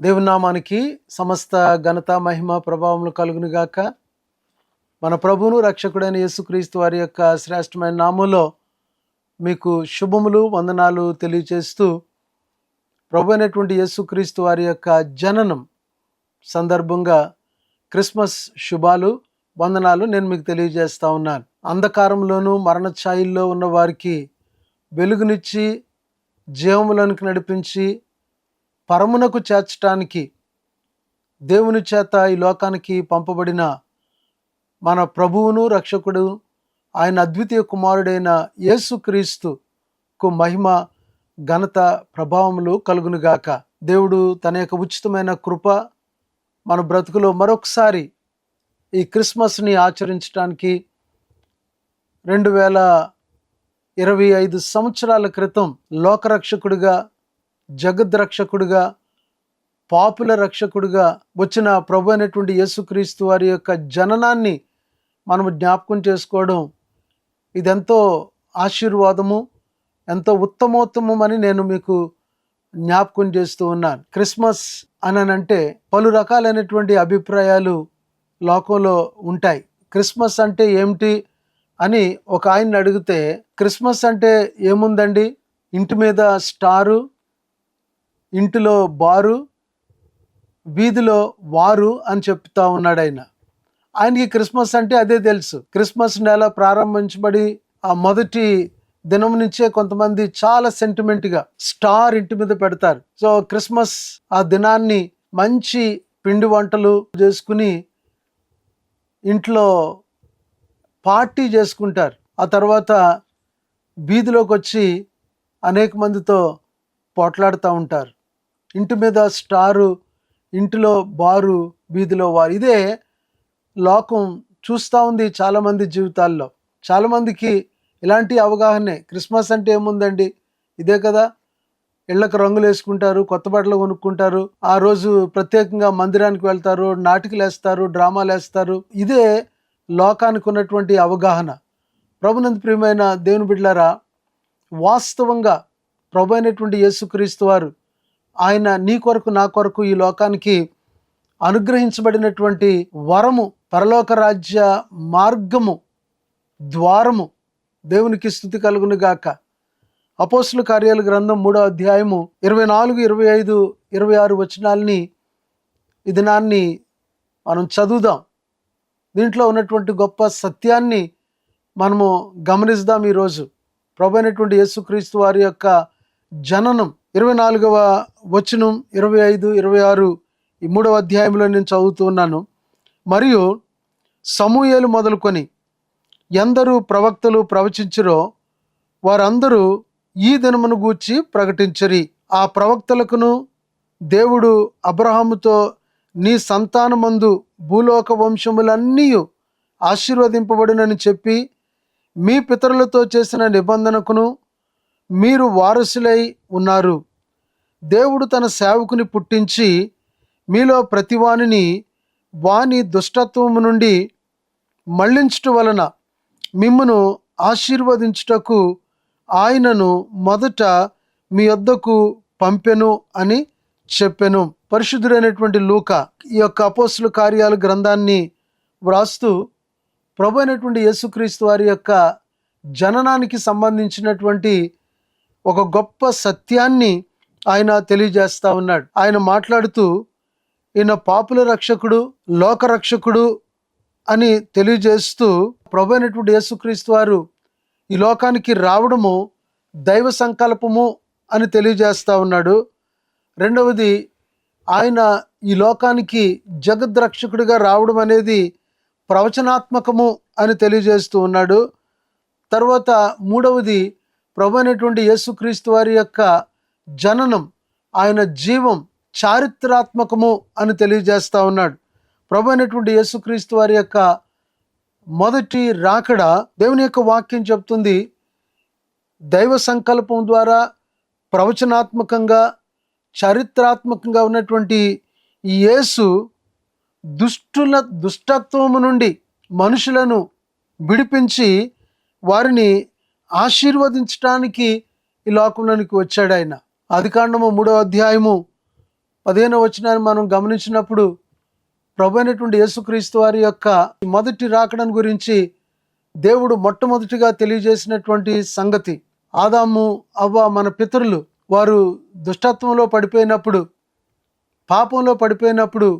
దేవుని నామానికి సమస్త ఘనత మహిమ ప్రభావములు కలుగును గాక. మన ప్రభువును రక్షకుడైన యేసుక్రీస్తు వారి యొక్క శ్రేష్టమైన నామంలో మీకు శుభములు వందనాలు తెలియజేస్తూ, ప్రభు అయినటువంటి యేసుక్రీస్తు వారి యొక్క జననం సందర్భంగా క్రిస్మస్ శుభాలు వందనాలు నేను మీకు తెలియజేస్తా ఉన్నాను. అంధకారంలోనూ మరణ ఛాయల్లో ఉన్న వారికి వెలుగునిచ్చి జీవములోనికి నడిపించి పరమునకు చేర్చడానికి దేవుని చేత ఈ లోకానికి పంపబడిన మన ప్రభువును రక్షకుడు ఆయన అద్వితీయ కుమారుడైన యేసుక్రీస్తుకు మహిమ ఘనత ప్రభావములు కలుగునుగాక. దేవుడు తన యొక్క ఉచితమైన కృప మన బ్రతుకులో మరొకసారి ఈ క్రిస్మస్ని ఆచరించడానికి 2025 సంవత్సరాల క్రితం లోకరక్షకుడిగా, జగద్రక్షకుడిగా, పాపుల రక్షకుడిగా వచ్చిన ప్రభు అయినటువంటి యేసుక్రీస్తు వారి యొక్క జననాన్ని మనము జ్ఞాపకం చేసుకోవడం ఇదెంతో ఆశీర్వాదము, ఎంతో ఉత్తమోత్తమని నేను మీకు జ్ఞాపకం చేస్తూ ఉన్నాను. క్రిస్మస్ అనంటే పలు రకాలైనటువంటి అభిప్రాయాలు లోకంలో ఉంటాయి. క్రిస్మస్ అంటే ఏమిటి అని ఒక ఆయన్ని అడిగితే, క్రిస్మస్ అంటే ఏముందండి, ఇంటి మీద స్టారు, ఇంటిలో బారు, వీధిలో వారు అని చెప్తా ఉన్నాడు ఆయన. ఆయనకి క్రిస్మస్ అంటే అదే తెలుసు. క్రిస్మస్ నెల ప్రారంభించబడి ఆ మొదటి దినం నుంచే కొంతమంది చాలా సెంటిమెంట్గా స్టార్ ఇంటి మీద పెడతారు. సో క్రిస్మస్ ఆ దినాన్ని మంచి పిండి వంటలు చేసుకుని ఇంట్లో పార్టీ చేసుకుంటారు. ఆ తర్వాత వీధిలోకి వచ్చి అనేక మందితో పోట్లాడుతూ ఉంటారు. ఇంటి మీద స్టారు, ఇంటిలో బారు, వీధిలో వారు. ఇదే లోకం చూస్తూ ఉంది చాలామంది జీవితాల్లో. చాలామందికి ఇలాంటి అవగాహనే. క్రిస్మస్ అంటే ఏముందండి, ఇదే కదా, ఇళ్లకు రంగులు వేసుకుంటారు, కొత్త బట్టలు కొనుక్కుంటారు, ఆ రోజు ప్రత్యేకంగా మందిరానికి వెళ్తారు, నాటికలు వేస్తారు, డ్రామాలు వేస్తారు. ఇదే లోకానికి ఉన్నటువంటి అవగాహన. ప్రభునందు ప్రియమైన దేవుని బిడ్డలారా, వాస్తవంగా ప్రభు అయినటువంటి యేసుక్రీస్తు వారు ఆయన నీ కొరకు నా కొరకు ఈ లోకానికి అనుగ్రహించబడినటువంటి వరము, పరలోక రాజ్య మార్గము, ద్వారము. దేవునికి స్తుతి కలుగును గాక. అపోస్తుల కార్యాల గ్రంథం 3వ అధ్యాయము 24, 25, 26 వచనాలని ఈ దినాన్ని మనం చదువుదాం. దీంట్లో ఉన్నటువంటి గొప్ప సత్యాన్ని మనము గమనిద్దాం. ఈరోజు ప్రభు అయినటువంటి యేసుక్రీస్తు వారి యొక్క జననం 24వ వచనం, 25, 26 ఈ 3వ అధ్యాయంలో నేను చదువుతూ ఉన్నాను. మరియు సమూయేలు మొదలుకొని ఎందరూ ప్రవక్తలు ప్రవచించిరో వారందరూ ఈ దినమును గూర్చి ప్రకటించరి. ఆ ప్రవక్తలకును దేవుడు అబ్రహాముతో నీ సంతానమందు భూలోక వంశములన్నీ ఆశీర్వదింపబడునని చెప్పి మీ పితరులతో చేసిన నిబంధనకును మీరు వారసులై ఉన్నారు. దేవుడు తన సేవకుని పుట్టించి మీలో ప్రతివానిని వాని దుష్టత్వము నుండి మళ్లించుట వలన మిమ్మును ఆశీర్వదించుటకు ఆయనను మొదట మీ వద్దకు పంపెను అని చెప్పెను. పరిశుద్ధుడైనటువంటి లూకా ఈ యొక్క అపోస్తుల కార్యాల గ్రంథాన్ని వ్రాస్తూ ప్రభు అయినటువంటి యేసుక్రీస్తు వారి యొక్క జననానికి సంబంధించినటువంటి ఒక గొప్ప సత్యాన్ని ఆయన తెలియజేస్తా ఉన్నాడు. ఆయన మాట్లాడుతూ ఈయన పాపుల రక్షకుడు, లోక రక్షకుడు అని తెలియజేస్తూ ప్రభు అయినటువంటి యేసుక్రీస్తు వారు ఈ లోకానికి రావడము దైవ సంకల్పము అని తెలియజేస్తా ఉన్నాడు. రెండవది, ఆయన ఈ లోకానికి జగద్రక్షకుడిగా రావడం అనేది ప్రవచనాత్మకము అని తెలియజేస్తూ ఉన్నాడు. తర్వాత మూడవది, ప్రభు అయినటువంటి యేసుక్రీస్తు వారి యొక్క జననం, ఆయన జీవం చారిత్రాత్మకము అని తెలియజేస్తా ఉన్నాడు. ప్రభు అయినటువంటి యేసుక్రీస్తు వారి యొక్క మొదటి రాకడ దేవుని యొక్క వాక్యం చెప్తుంది, దైవ సంకల్పం ద్వారా ప్రవచనాత్మకంగా, చారిత్రాత్మకంగా ఉన్నటువంటి ఈ యేసు దుష్టత్వము నుండి మనుషులను విడిపించి వారిని ఆశీర్వదించడానికి ఈ లోకంలోనికి వచ్చాడు ఆయన. ఆదికాండము 3వ అధ్యాయము 15వ వచనాన్ని మనం గమనించినప్పుడు ప్రభు అయినటువంటి యేసుక్రీస్తు వారి యొక్క మొదటి రాకడను గురించి దేవుడు మొట్టమొదటిగా తెలియజేసినటువంటి సంగతి, ఆదాము అవ్వ మన పితరులు వారు దుష్టత్వంలో పడిపోయినప్పుడు, పాపంలో పడిపోయినప్పుడు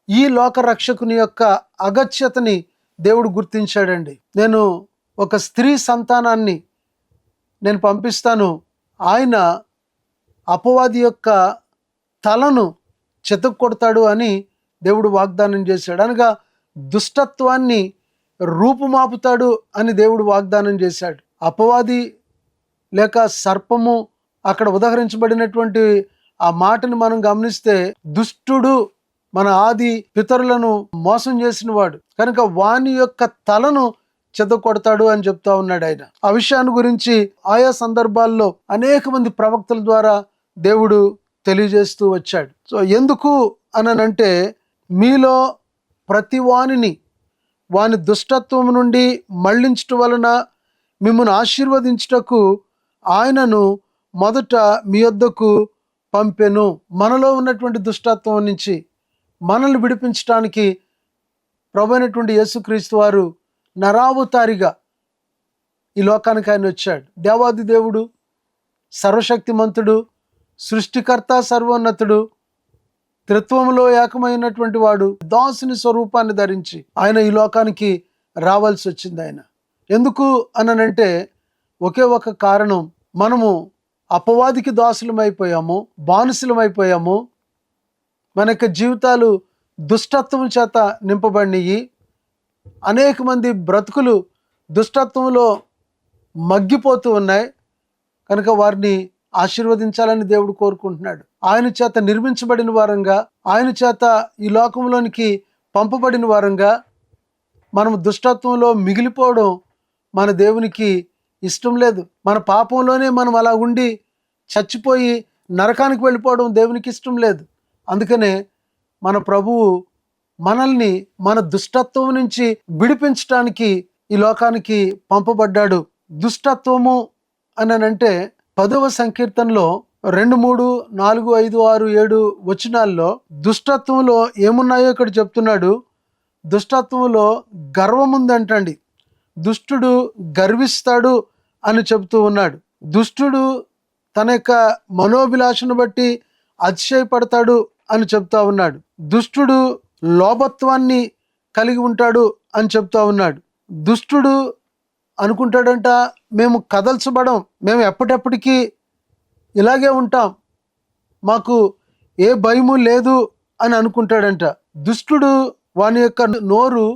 ఈ లోక రక్షకుని యొక్క అగత్యతని దేవుడు గుర్తించాడండి. నేను ఒక స్త్రీ సంతానాన్ని నేను పంపిస్తాను, ఆయన అపవాది యొక్క తలను చెతక్కొడతాడు అని దేవుడు వాగ్దానం చేశాడు. అనగా దుష్టత్వాన్ని రూపుమాపుతాడు అని దేవుడు వాగ్దానం చేశాడు. అపవాది లేక సర్పము అక్కడ ఉదహరించబడినటువంటి ఆ మాటని మనం గమనిస్తే, దుష్టుడు మన ఆది పితరులను మోసం చేసిన వాడు కనుక వాని యొక్క తలను చెదకొడతాడు అని చెప్తా ఉన్నాడు ఆయన. ఆ విషయాన్ని గురించి ఆయా సందర్భాల్లో అనేక మంది ప్రవక్తల ద్వారా దేవుడు తెలియజేస్తూ వచ్చాడు. సో ఎందుకు అనంటే, మీలో ప్రతి వాని దుష్టత్వం నుండి మళ్లించటం వలన మిమ్మల్ని ఆశీర్వదించుటకు ఆయనను మొదట మీ యొద్దకు పంపెను. మనలో ఉన్నటువంటి దుష్టత్వం నుంచి మనల్ని విడిపించడానికి ప్రభువైనటువంటి యేసుక్రీస్తు వారు నరావతారిగా ఈ లోకానికి ఆయన వచ్చాడు. దేవాది దేవుడు, సర్వశక్తిమంతుడు, సృష్టికర్త, సర్వోన్నతుడు, త్రిత్వములో ఏకమైనటువంటి వాడు దాసుని స్వరూపాన్ని ధరించి ఆయన ఈ లోకానికి రావాల్సి వచ్చింది. ఆయన ఎందుకు అనంటే ఒకే ఒక కారణం, మనము అపవాదికి దాసులమైపోయాము, బానిసలమైపోయాము. మన యొక్క జీవితాలు దుష్టత్వం చేత నింపబడినవి. అనేక మంది బ్రతుకులు దుష్టత్వంలో మగ్గిపోతూ ఉన్నాయి. కనుక వారిని ఆశీర్వదించాలని దేవుడు కోరుకుంటున్నాడు. ఆయన చేత నిర్మించబడిన వారంగా, ఆయన చేత ఈ లోకంలోనికి పంపబడిన వారంగా మనం దుష్టత్వంలో మిగిలిపోవడం మన దేవునికి ఇష్టం లేదు. మన పాపంలోనే మనం అలా ఉండి చచ్చిపోయి నరకానికి వెళ్ళిపోవడం దేవునికి ఇష్టం లేదు. అందుకనే మన ప్రభువు మనల్ని మన దుష్టత్వం నుంచి విడిపించడానికి ఈ లోకానికి పంపబడ్డాడు. దుష్టత్వము అనంటే 10వ సంకీర్తనలో 2, 3, 4, 5, 6, 7 వచనాల్లో దుష్టత్వంలో ఏమున్నాయో ఇక్కడ చెప్తున్నాడు. దుష్టత్వంలో గర్వం ఉందంటండి. దుష్టుడు గర్విస్తాడు అని చెబుతూ ఉన్నాడు. దుష్టుడు తన యొక్క మనోభిలాషను బట్టి అతిశయపడతాడు అని చెప్తా ఉన్నాడు. దుష్టుడు లోభత్వాన్ని కలిగి ఉంటాడు అని చెప్తా ఉన్నాడు. దుష్టుడు అనుకుంటాడంట, మేము కదల్చబడం, మేము ఎప్పటికీ ఇలాగే ఉంటాం, మాకు ఏ భయము లేదు అని అనుకుంటాడంట. దుష్టుడు వాని యొక్క నోరు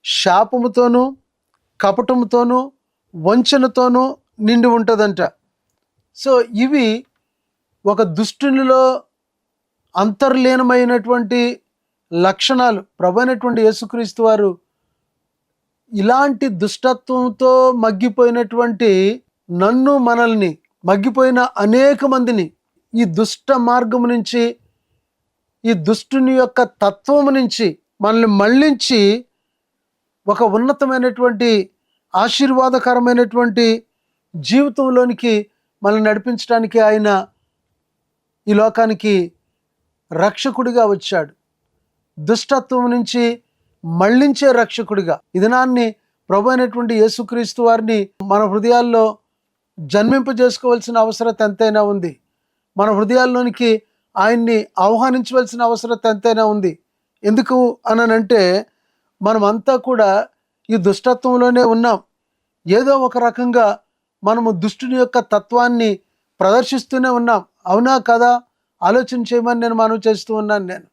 శాపముతోనూ కపటముతోనూ వంచనతోనూ నిండి ఉంటుందంట. సో ఇవి ఒక దుష్టునిలో అంతర్లీనమైనటువంటి లక్షణాలు. ప్రభువైనటువంటి యేసుక్రీస్తు వారు ఇలాంటి దుష్టత్వంతో మగ్గిపోయినటువంటి మనల్ని మగ్గిపోయిన అనేక మందిని ఈ దుష్ట మార్గము నుంచి, ఈ దుష్టుని యొక్క తత్వము నుంచి మనల్ని మళ్ళించి ఒక ఉన్నతమైనటువంటి ఆశీర్వాదకరమైనటువంటి జీవితంలోనికి మనల్ని నడిపించడానికి ఆయన ఈ లోకానికి రక్షకుడిగా వచ్చాడు. దుష్టత్వం నుంచి మళ్ళించే రక్షకుడిగా. ఈ దినాన్ని ప్రభు అయినటువంటి యేసుక్రీస్తు వారిని మన హృదయాల్లో జన్మింపజేసుకోవాల్సిన అవసరత ఎంతైనా ఉంది. మన హృదయాల్లోనికి ఆయన్ని ఆహ్వానించవలసిన అవసరత ఎంతైనా ఉంది. ఎందుకు అనంటే, మనమంతా కూడా ఈ దుష్టత్వంలోనే ఉన్నాం. ఏదో ఒక రకంగా మనము దుష్టుని యొక్క తత్వాన్ని ప్రదర్శిస్తూనే ఉన్నాం. అవునా కదా? ఆలోచన చేయమని నేను మనవి చేస్తూ ఉన్నాను. నేను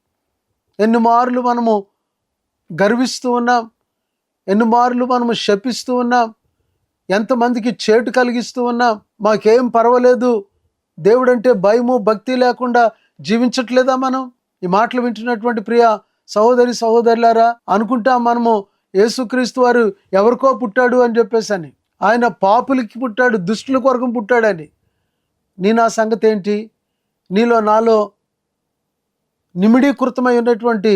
ఎన్ని మార్లు మనము గర్విస్తూ ఉన్నాం, ఎన్ని మార్లు మనము శపిస్తూ ఉన్నాం, ఎంతమందికి చేటు కలిగిస్తూ ఉన్నాం. మాకేం పర్వాలేదు, దేవుడంటే భయము భక్తి లేకుండా జీవించట్లేదా మనం? ఈ మాటలు వింటున్నటువంటి ప్రియ సహోదరి సహోదరులారా, అనుకుంటాం మనము యేసుక్రీస్తు వారు ఎవరికో పుట్టాడు అని చెప్పేసి. ఆయన పాపులకి పుట్టాడు, దుష్టుల కొరకు పుట్టాడని. నా సంగతి ఏంటి? నీలో నాలో నిమిడీకృతమై ఉన్నటువంటి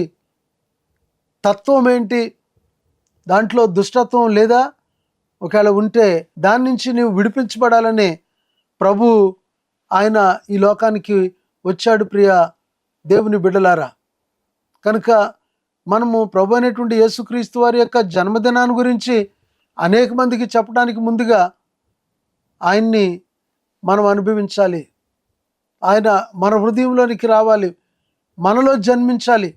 తత్వం ఏంటి? దాంట్లో దుష్టత్వం లేదా? ఒకవేళ ఉంటే దాని నుంచి నీవు విడిపించబడాలనే ప్రభు ఆయన ఈ లోకానికి వచ్చాడు ప్రియ దేవుని బిడ్డలారా. కనుక మనము ప్రభు అయినటువంటి యేసుక్రీస్తు వారి యొక్క జన్మదినాన్ని గురించి అనేక మందికి చెప్పడానికి ముందుగా ఆయన్ని మనం అనుభవించాలి. ఆయన మన హృదయంలోనికి రావాలి, మనలో జన్మించాలి,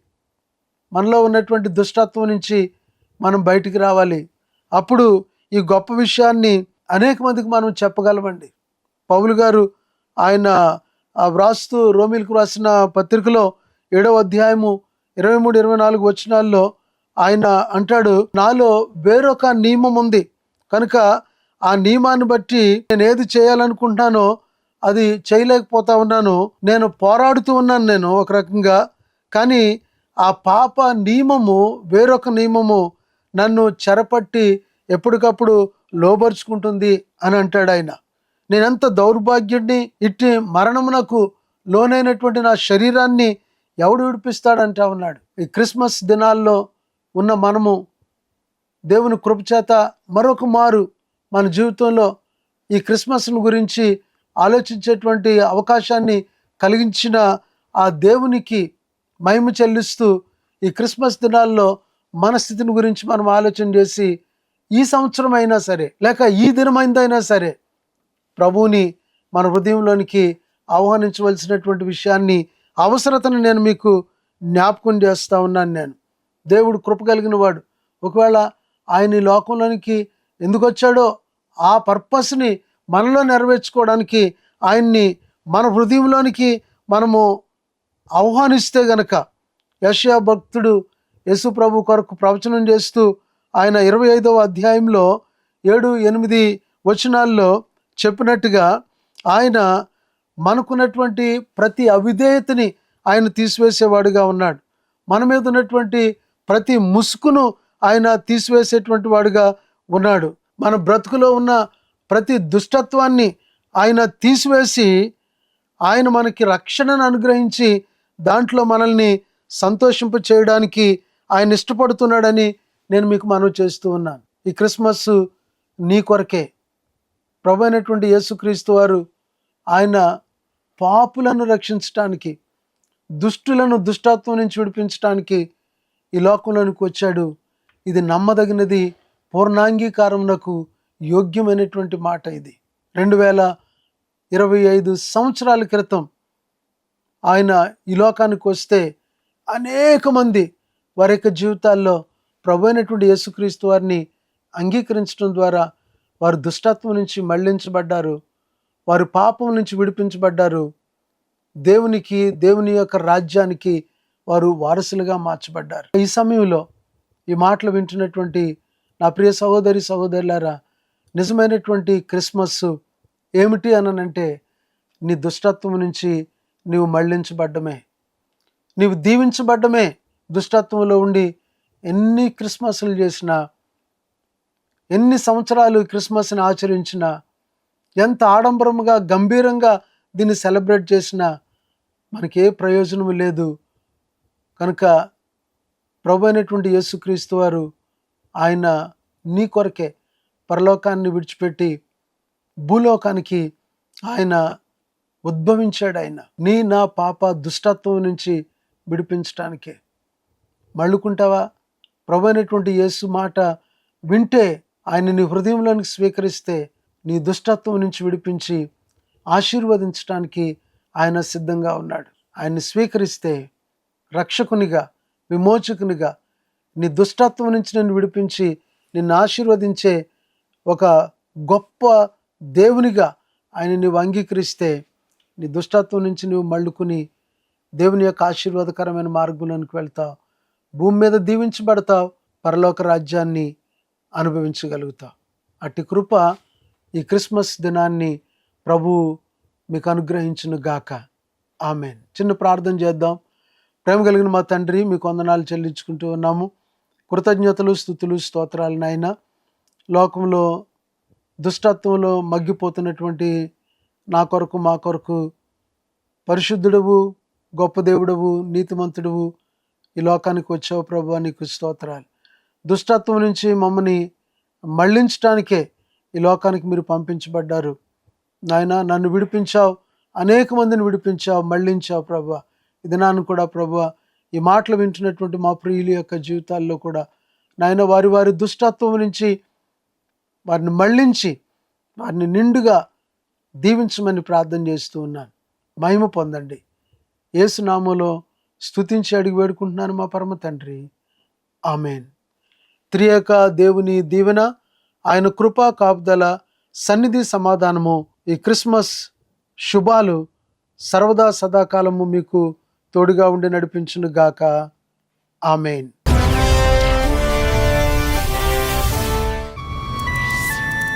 మనలో ఉన్నటువంటి దుష్టత్వం నుంచి మనం బయటికి రావాలి. అప్పుడు ఈ గొప్ప విషయాన్ని అనేక మందికి మనం చెప్పగలమండి. పౌలు గారు ఆయన వ్రాస్తూ రోమీలకు రాసిన పత్రికలో 7వ అధ్యాయము 23-24 వచనాల్లో ఆయన అంటాడు, నాలో వేరొక నియమం ఉంది కనుక ఆ నియమాన్ని బట్టి నేను ఏది చేయాలనుకుంటున్నానో అది చేయలేకపోతా ఉన్నాను. నేను పోరాడుతూ ఉన్నాను నేను ఒక రకంగా, కానీ ఆ పాప నియమము, వేరొక నియమము నన్ను చెరపట్టి ఎప్పటికప్పుడు లోబరుచుకుంటుంది అని అంటాడు ఆయన. నేనెంత దౌర్భాగ్యుడిని, ఇట్టి మరణమునకు లోనైనటువంటి నా శరీరాన్ని ఎవడు విడిపిస్తాడంటా ఉన్నాడు. ఈ క్రిస్మస్ దినాల్లో ఉన్న మనము దేవుని కృపచేత మరొక మారు మన జీవితంలో ఈ క్రిస్మస్ను గురించి ఆలోచించేటువంటి అవకాశాన్ని కలిగించిన ఆ దేవునికి మహిమ చెల్లిస్తూ ఈ క్రిస్మస్ దినాల్లో మన స్థితిని గురించి మనం ఆలోచన చేసి ఈ సంవత్సరం అయినా సరే లేక ఈ దినమైందైనా సరే ప్రభువుని మన హృదయంలోనికి ఆహ్వానించవలసినటువంటి విషయాన్ని, అవసరతను నేను మీకు జ్ఞాపకం చేస్తూ ఉన్నాను. నేను దేవుడు కృప కలిగిన వాడు. ఒకవేళ ఆయన ఈ లోకంలోనికి ఎందుకు వచ్చాడో ఆ పర్పస్ని మనలో నెరవేర్చుకోవడానికి ఆయన్ని మన హృదయంలోనికి మనము ఆహ్వానిస్తే గనక, యెషయా భక్తుడు యేసు ప్రభు కొరకు ప్రవచనం చేస్తూ ఆయన 25వ అధ్యాయంలో 7-8 వచనాల్లో చెప్పినట్టుగా ఆయన మనకున్నటువంటి ప్రతి అవిధేయతని ఆయన తీసివేసేవాడుగా ఉన్నాడు. మన మీద ఉన్నటువంటి ప్రతి ముసుగును ఆయన తీసివేసేటువంటి వాడుగా ఉన్నాడు. మన బ్రతుకులో ఉన్న ప్రతి దుష్టత్వాన్ని ఆయన తీసివేసి ఆయన మనకి రక్షణను అనుగ్రహించి దాంట్లో మనల్ని సంతోషింప చేయడానికి ఆయన ఇష్టపడుతున్నాడని నేను మీకు మనవి చేస్తూ ఉన్నాను. ఈ క్రిస్మస్ నీ కొరకే. ప్రభు అయినటువంటి యేసుక్రీస్తు వారు ఆయన పాపులను రక్షించటానికి, దుష్టులను దుష్టత్వం నుంచి విడిపించడానికి ఈ లోకంలోనికి వచ్చాడు. ఇది నమ్మదగినది, పూర్ణాంగీకారమునకు యోగ్యమైనటువంటి మాట. ఇది 2025 సంవత్సరాల క్రితం ఆయన ఈ లోకానికి వస్తే అనేక మంది వారి యొక్క జీవితాల్లో ప్రభు అయినటువంటి యేసుక్రీస్తు వారిని అంగీకరించడం ద్వారా వారు దుష్టత్వం నుంచి మళ్లించబడ్డారు, వారు పాపం నుంచి విడిపించబడ్డారు, దేవుని యొక్క రాజ్యానికి వారు వారసులుగా మార్చబడ్డారు. ఈ సమయంలో ఈ మాటలు వింటున్నటువంటి నా ప్రియ సహోదరి సహోదరులారా, నిజమైనటువంటి క్రిస్మస్ ఏమిటి అనంటే నీ దుష్టత్వం నుంచి నీవు మళ్లించబడ్డమే, నీవు దీవించబడ్డమే. దుష్టత్వంలో ఉండి ఎన్ని క్రిస్మస్లు చేసినా, ఎన్ని సంవత్సరాలు క్రిస్మస్ని ఆచరించినా, ఎంత ఆడంబరంగా గంభీరంగా దీన్ని సెలబ్రేట్ చేసినా మనకే ప్రయోజనం లేదు. కనుక ప్రభు అయినటువంటి యేసుక్రీస్తు వారు ఆయన నీ కొరకే పరలోకాన్ని విడిచిపెట్టి భూలోకానికి ఆయన ఉద్భవించాడు. ఆయన నా పాప దుష్టత్వం నుంచి విడిపించటానికే. మళ్ళుకుంటావా? ప్రభు అయినటువంటి యేసు మాట వింటే, ఆయన నీ హృదయంలోనికి స్వీకరిస్తే నీ దుష్టత్వం నుంచి విడిపించి ఆశీర్వదించడానికి ఆయన సిద్ధంగా ఉన్నాడు. ఆయన్ని స్వీకరిస్తే రక్షకునిగా, విమోచకునిగా, నీ దుష్టత్వం నుంచి నిన్ను విడిపించి నిన్ను ఆశీర్వదించే ఒక గొప్ప దేవునిగా ఆయన నువ్వు అంగీకరిస్తే నీ దుష్టత్వం నుంచి నువ్వు మళ్ళుకుని దేవుని యొక్క ఆశీర్వాదకరమైన మార్గంలోనికి వెళ్తావు, భూమి మీద దీవించబడతావు, పరలోక రాజ్యాన్ని అనుభవించగలుగుతావు. అట్టి కృప ఈ క్రిస్మస్ దినాన్ని ప్రభు మీకు అనుగ్రహించును గాక. ఆమేన్. చిన్న ప్రార్థన చేద్దాం. ప్రేమ కలిగిన మా తండ్రి, మీకు వందనాలు చెల్లించుకుంటూ ఉన్నాము. కృతజ్ఞతలు, స్తుతులు, స్తోత్రాలు నాయన. లోకంలో దుష్టత్వంలో మగ్గిపోతున్నటువంటి నా కొరకు, మా కొరకు పరిశుద్ధుడవు, గొప్ప దేవుడవు, నీతిమంతుడవు ఈ లోకానికి వచ్చావు ప్రభువా, నీకు స్తోత్రాలు. దుష్టత్వం నుంచి మమ్మల్ని మళ్ళించడానికే ఈ లోకానికి మీరు పంపించబడ్డారు నాయన. నన్ను విడిపించావు, అనేక మందిని విడిపించావు, మళ్ళించావు ప్రభా. ఈ దినాన్ని కూడా ప్రభా, ఈ మాటలు వింటున్నటువంటి మా ప్రియుల యొక్క జీవితాల్లో కూడా నాయన వారి వారి దుష్టత్వం నుంచి వారిని మళ్ళించి వారిని నిండుగా దీవించమని ప్రార్థన చేస్తూ ఉన్నాను. మహిమ పొందండి. యేసు నామములో స్తుతించి అడిగి వేడుకుంటున్నాను మా పరమ తండ్రి, ఆమేన్. త్రియేక దేవుని దీవెన, ఆయన కృపా కాపుదల, సన్నిధి, సమాధానము, ఈ క్రిస్మస్ శుభాలు సర్వదా సదాకాలము మీకు తోడుగా ఉండి నడిపించును గాక. ఆమేన్.